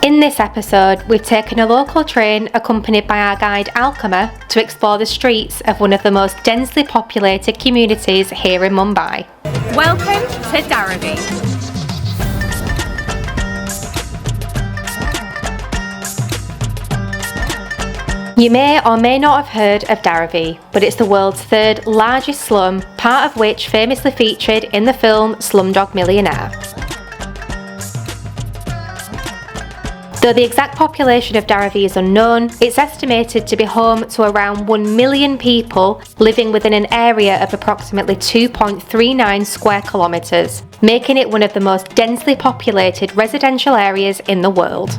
In this episode, we've taken a local train accompanied by our guide Alkama to explore the streets of one of the most densely populated communities here in Mumbai. Welcome to Dharavi. You may or may not have heard of Dharavi, but it's the world's third largest slum, part of which famously featured in the film Slumdog Millionaire. Though the exact population of Dharavi is unknown, it's estimated to be home to around 1 million people living within an area of approximately 2.39 square kilometres, making it one of the most densely populated residential areas in the world.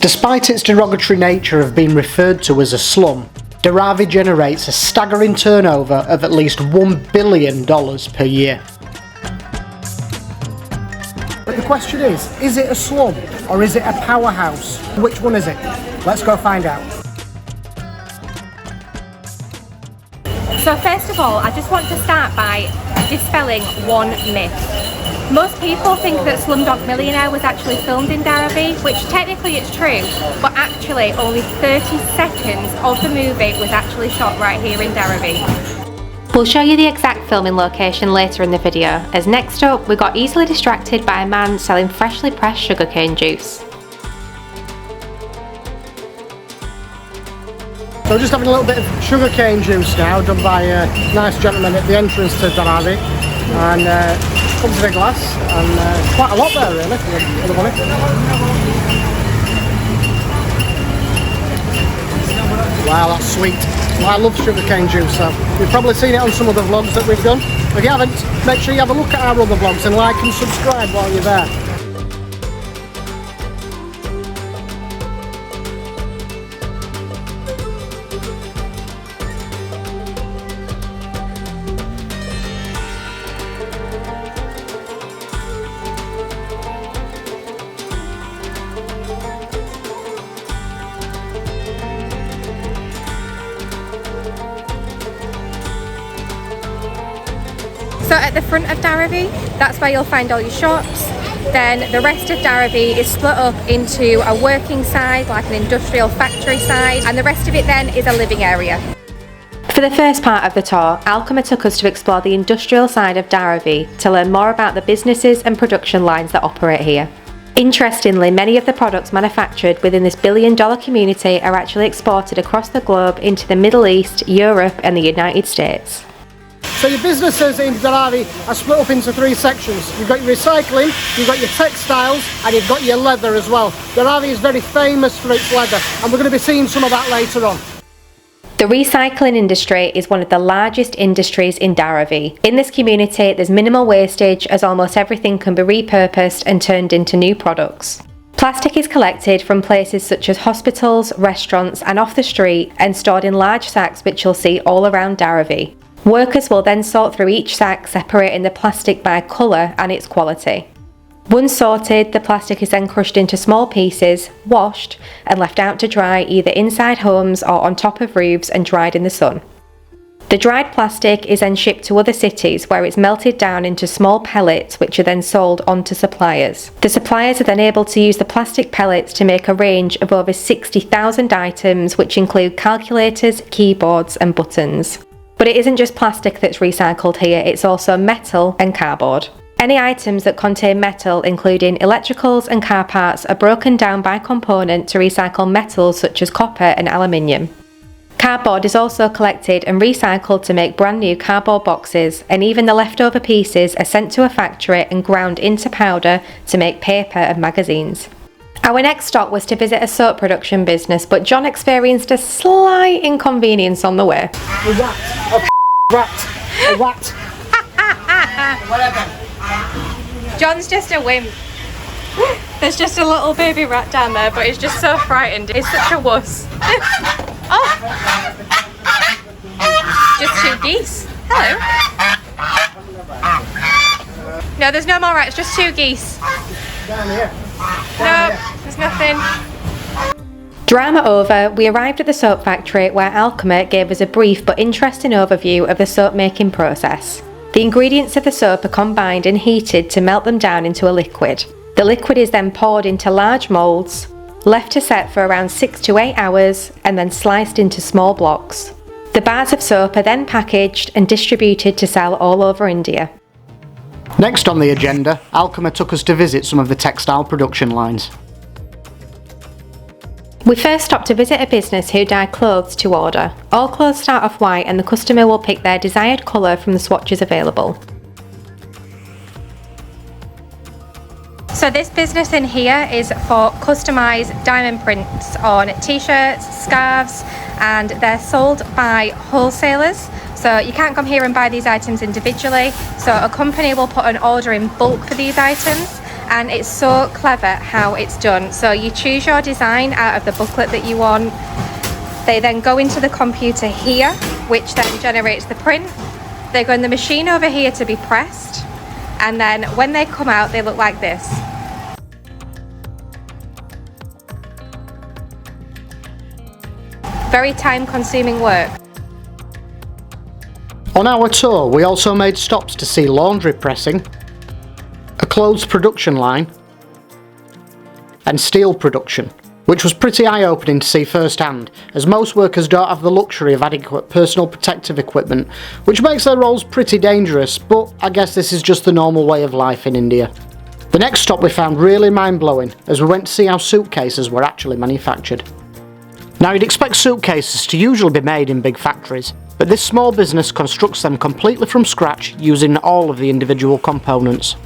Despite its derogatory nature of being referred to as a slum, Dharavi generates a staggering turnover of at least $1 billion per year. But the question is it a slum or is it a powerhouse? Which one is it? Let's go find out. So first of all, I just want to start by dispelling one myth. Most people think that Slumdog Millionaire was actually filmed in Dharavi, which technically it's true, but actually only 30 seconds of the movie was actually shot right here in Dharavi. We'll show you the exact filming location later in the video, as next up we got easily distracted by a man selling freshly pressed sugarcane juice. So we're just having a little bit of sugarcane juice now, done by a nice gentleman at the entrance to Dharavi, and comes in a glass, and quite a lot there really for the money. Wow, that's sweet. Well, I love sugarcane juice, so you've probably seen it on some of the vlogs that we've done. If you haven't, make sure you have a look at our other vlogs and like and subscribe while you're there. So at the front of Dharavi, that's where you'll find all your shops. Then the rest of Dharavi is split up into a working side, like an industrial factory side, and the rest of it then is a living area. For the first part of the tour, Alkama took us to explore the industrial side of Dharavi to learn more about the businesses and production lines that operate here. Interestingly, many of the products manufactured within this billion-dollar community are actually exported across the globe into the Middle East, Europe and the United States. So your businesses in Dharavi are split up into three sections. You've got your recycling, you've got your textiles, and you've got your leather as well. Dharavi is very famous for its leather, and we're going to be seeing some of that later on. The recycling industry is one of the largest industries in Dharavi. In this community, there's minimal wastage as almost everything can be repurposed and turned into new products. Plastic is collected from places such as hospitals, restaurants, and off the street and stored in large sacks which you'll see all around Dharavi. Workers will then sort through each sack, separating the plastic by colour and its quality. Once sorted, the plastic is then crushed into small pieces, washed, and left out to dry either inside homes or on top of roofs and dried in the sun. The dried plastic is then shipped to other cities where it's melted down into small pellets which are then sold on to suppliers. The suppliers are then able to use the plastic pellets to make a range of over 60,000 items which include calculators, keyboards and buttons. But it isn't just plastic that's recycled here, it's also metal and cardboard. Any items that contain metal, including electricals and car parts, are broken down by component to recycle metals such as copper and aluminium. Cardboard is also collected and recycled to make brand new cardboard boxes, and even the leftover pieces are sent to a factory and ground into powder to make paper and magazines. Our next stop was to visit a soap production business, but John experienced a slight inconvenience on the way. A rat. Whatever. John's just a wimp. There's just a little baby rat down there, but he's just so frightened. He's such a wuss. Oh! Just two geese. Hello. No, there's no more rats, just two geese. Down here. No, there's nothing. Drama over, we arrived at the soap factory where Alkama gave us a brief but interesting overview of the soap making process. The ingredients of the soap are combined and heated to melt them down into a liquid. The liquid is then poured into large moulds, left to set for around 6 to 8 hours, and then sliced into small blocks. The bars of soap are then packaged and distributed to sell all over India. Next on the agenda, Alkama took us to visit some of the textile production lines. We first stopped to visit a business who dye clothes to order. All clothes start off white and the customer will pick their desired colour from the swatches available. So this business in here is for customised diamond prints on t-shirts, scarves, and they're sold by wholesalers. So you can't come here and buy these items individually. So a company will put an order in bulk for these items, and it's so clever how it's done. So you choose your design out of the booklet that you want. They then go into the computer here, which then generates the print. They go in the machine over here to be pressed, and then when they come out, they look like this. Very time-consuming work. On our tour, we also made stops to see laundry pressing, a clothes production line, and steel production, which was pretty eye-opening to see firsthand, as most workers don't have the luxury of adequate personal protective equipment, which makes their roles pretty dangerous, but I guess this is just the normal way of life in India. The next stop we found really mind-blowing, as we went to see how suitcases were actually manufactured. Now you'd expect suitcases to usually be made in big factories, but this small business constructs them completely from scratch using all of the individual components.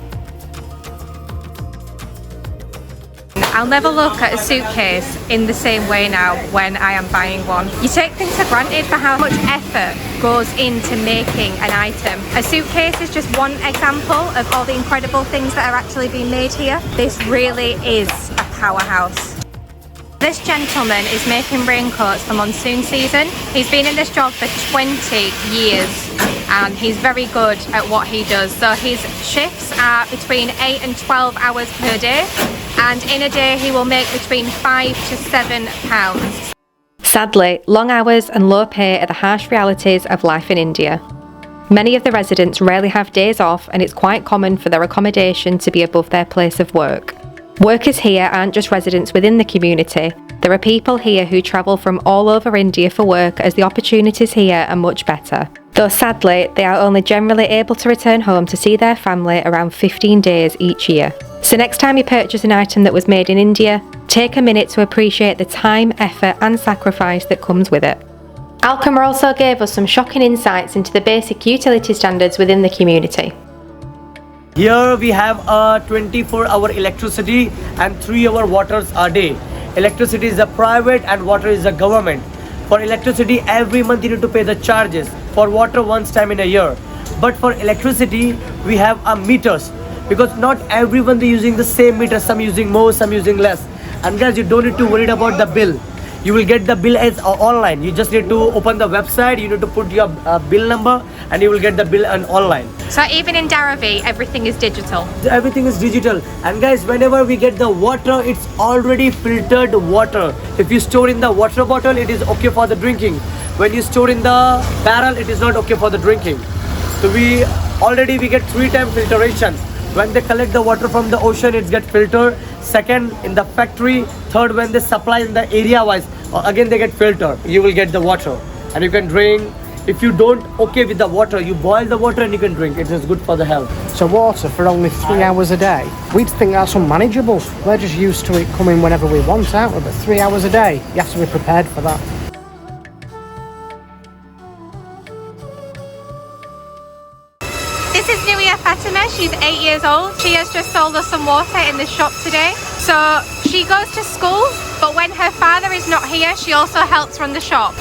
I'll never look at a suitcase in the same way now when I am buying one. You take things for granted for how much effort goes into making an item. A suitcase is just one example of all the incredible things that are actually being made here. This really is a powerhouse. This gentleman is making raincoats for monsoon season. He's been in this job for 20 years and he's very good at what he does. So his shifts are between 8 and 12 hours per day, and in a day he will make between £5 to £7. Sadly, long hours and low pay are the harsh realities of life in India. Many of the residents rarely have days off, and it's quite common for their accommodation to be above their place of work. Workers here aren't just residents within the community. There are people here who travel from all over India for work, as the opportunities here are much better. Though sadly, they are only generally able to return home to see their family around 15 days each year. So next time you purchase an item that was made in India, take a minute to appreciate the time, effort and sacrifice that comes with it. Alkama also gave us some shocking insights into the basic utility standards within the community. Here we have a 24-hour electricity and 3-hour waters a day. Electricity is a private and water is a government. For electricity, every month you need to pay the charges. For water, once time in a year. But for electricity, we have a meters, because not everyone is using the same meter. Some using more, some using less. And guys, you don't need to worry about the bill. You will get the bill as online. You just need to open the website, you need to put your bill number, and you will get the bill online. So even in Dharavi, everything is digital. Everything is digital. And guys, whenever we get the water, it's already filtered water. If you store in the water bottle, it is okay for the drinking. When you store in the barrel, it is not okay for the drinking. So we get 3-time filtration. When they collect the water from the ocean, it gets filtered. Second, in the factory. Third, when they supply in the area wise, again they get filtered. You will get the water and you can drink. If you don't okay with the water, you boil the water and you can drink. It is good for the health. So water for only 3 hours a day? We'd think that's unmanageable. We're just used to it coming whenever we want out, but 3 hours a day, you have to be prepared for that. This is Nuria Fatima. She's 8 years old. She has just sold us some water in the shop today. So she goes to school, but when her father is not here, she also helps run the shop.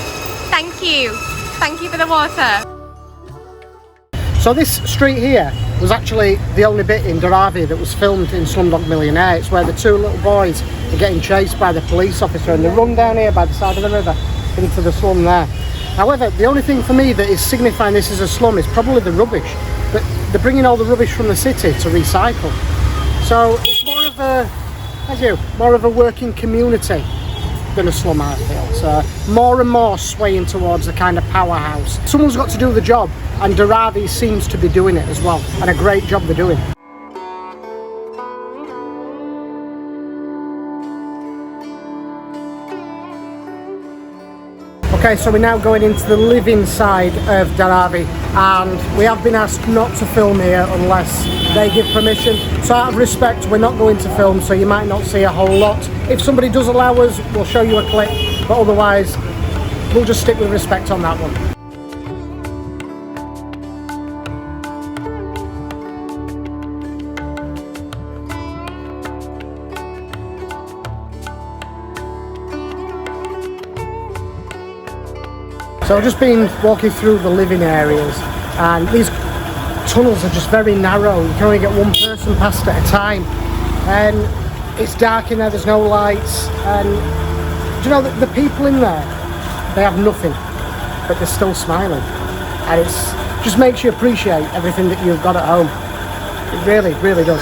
Thank you. Thank you for the water. So this street here was actually the only bit in Dharavi that was filmed in Slumdog Millionaire. It's where the 2 little boys are getting chased by the police officer and they run down here by the side of the river into the slum there. However, the only thing for me that is signifying this as a slum is probably the rubbish. But they're bringing all the rubbish from the city to recycle. So it's more of a working community than a slum, I feel. So more and more swaying towards the kind of powerhouse. Someone's got to do the job, and Dharavi seems to be doing it as well, and a great job they're doing. Okay, so we're now going into the living side of Dharavi, and we have been asked not to film here unless they give permission. So out of respect, we're not going to film, so you might not see a whole lot. If somebody does allow us, we'll show you a clip, but otherwise, we'll just stick with respect on that one. So I've just been walking through the living areas, and these tunnels are just very narrow. You can only get one person past at a time, and it's dark in there, there's no lights, and do you know that the people in there, they have nothing, but they're still smiling, and it just makes you appreciate everything that you've got at home. It really, really does.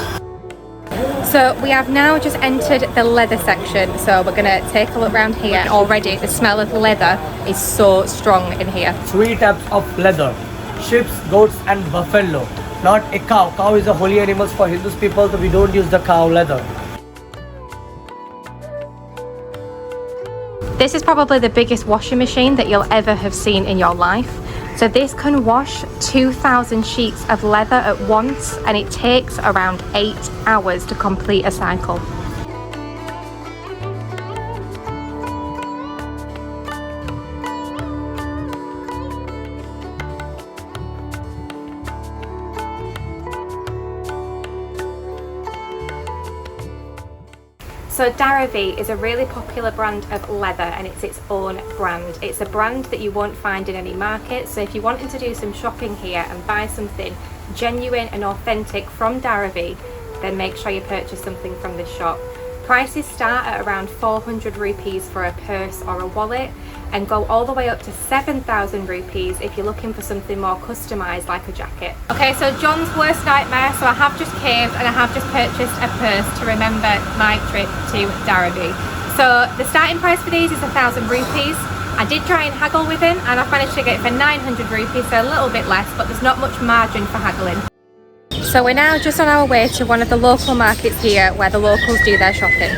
So we have now just entered the leather section, so we're going to take a look around here, and already the smell of leather is so strong in here. 3 types of leather: sheep, goats and buffalo. Not a cow. Cow is a holy animal for Hindus people, so we don't use the cow leather. This is probably the biggest washing machine that you'll ever have seen in your life. So this can wash 2,000 sheets of leather at once, and it takes around 8 hours to complete a cycle. So Dharavi is a really popular brand of leather, and it's its own brand. It's a brand that you won't find in any market, so if you're wanting to do some shopping here and buy something genuine and authentic from Dharavi, then make sure you purchase something from this shop. Prices start at around 400 rupees for a purse or a wallet, and go all the way up to 7,000 rupees if you're looking for something more customised like a jacket. Okay, so John's worst nightmare, so I have just caved and I have just purchased a purse to remember my trip to Dharavi. So the starting price for these is 1,000 rupees. I did try and haggle with him, and I've managed to get it for 900 rupees, so a little bit less, but there's not much margin for haggling. So we're now just on our way to one of the local markets here where the locals do their shopping.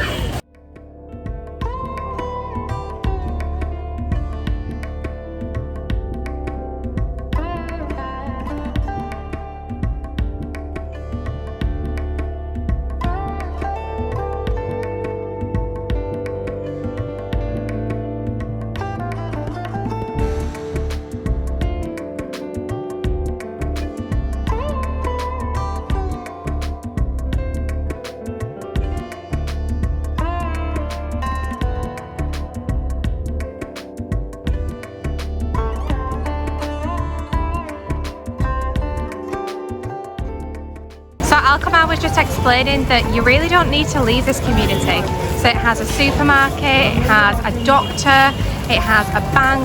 Alkama was just explaining that you really don't need to leave this community. So it has a supermarket, it has a doctor, it has a bank,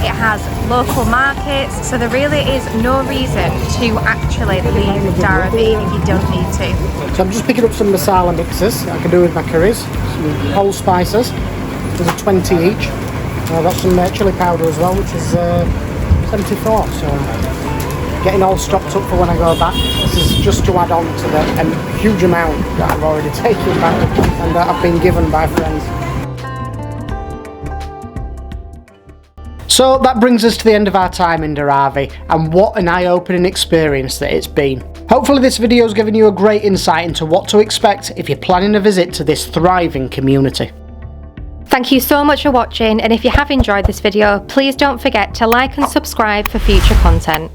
it has local markets, so there really is no reason to actually leave Dharavi if you don't need to. So I'm just picking up some masala mixes that I can do with my curries, some whole spices, there's a 20 each. I've got some chilli powder as well, which is 74, so getting all stocked up for when I go back. This is just to add on to the huge amount that I've already taken back and that I've been given by friends. So that brings us to the end of our time in Dharavi, and what an eye-opening experience that it's been. Hopefully this video has given you a great insight into what to expect if you're planning a visit to this thriving community. Thank you so much for watching, and if you have enjoyed this video, please don't forget to like and subscribe for future content.